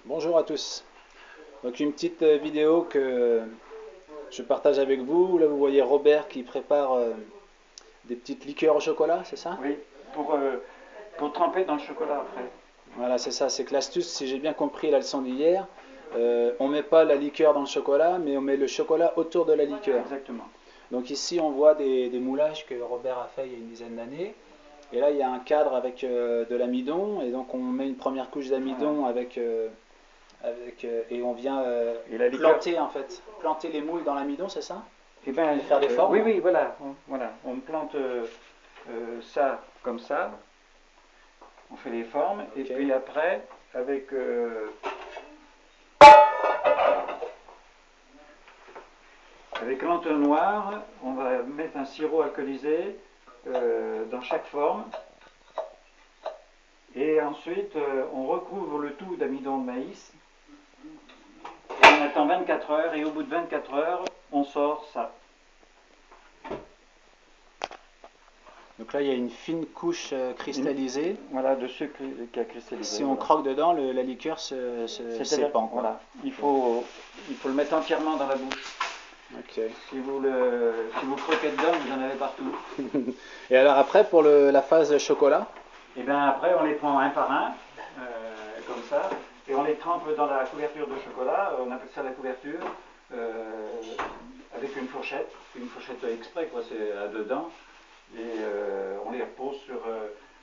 Bonjour à tous. Donc une petite vidéo que je partage avec vous. Là vous voyez Robert qui prépare des petites liqueurs au chocolat, c'est ça? Oui, pour tremper dans le chocolat après. Voilà, c'est ça. C'est que l'astuce, si j'ai bien compris la leçon d'hier, on met pas la liqueur dans le chocolat, mais on met le chocolat autour de la liqueur. Exactement. Donc ici on voit des moulages que Robert a fait il y a une dizaine d'années. Et là il y a un cadre avec de l'amidon, et donc on met une première couche d'amidon Voilà. et on vient Et la liqueur. planter en fait, planter les moules dans l'amidon, c'est ça? Eh ben, Et faire des oui, formes? oui, voilà. On plante ça comme ça. On fait les formes. Et Ok. puis après, avec, avec l'entonnoir, on va mettre un sirop alcoolisé dans chaque forme. Et ensuite, on recouvre le tout d'amidon de maïs. Et on attend 24 heures. Et au bout de 24 heures, on sort ça. Donc là il y a une fine couche cristallisée. Voilà, de sucre qui a cristallisé. Si on Voilà. croque dedans, la liqueur s'épand, quoi. Voilà, il faut le mettre entièrement dans la bouche. Ok. Si vous croquez dedans, vous en avez partout. Et alors après pour la phase chocolat? Et bien après, on les prend un par un, comme ça, et on les trempe dans la couverture de chocolat. On appelle ça la couverture, avec une fourchette exprès, quoi, c'est à deux dents. Et on les repose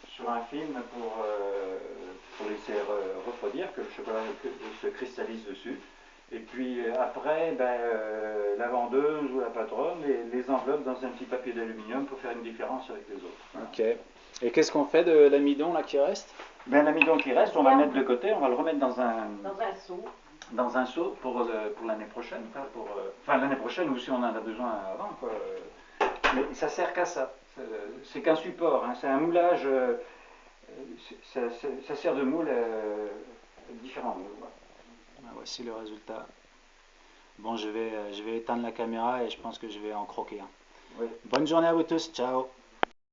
sur un film pour laisser refroidir, que le chocolat se cristallise dessus. Et puis après, la vendeuse ou la patronne les enveloppe dans un petit papier d'aluminium pour faire une différence avec les autres. Voilà. Ok. Et qu'est-ce qu'on fait de l'amidon là qui reste? L'amidon qui reste, on va le mettre de côté, on va le remettre seau. dans un seau pour l'année prochaine. Enfin, l'année prochaine, ou si on en a besoin avant, quoi. Mais ça sert qu'à ça. C'est qu'un support, hein. C'est un moulage. Ça sert de moule différents moules. Voilà. Voici le résultat. Bon, je vais éteindre la caméra et je pense que je vais en croquer un. Oui. Bonne journée à vous tous, ciao!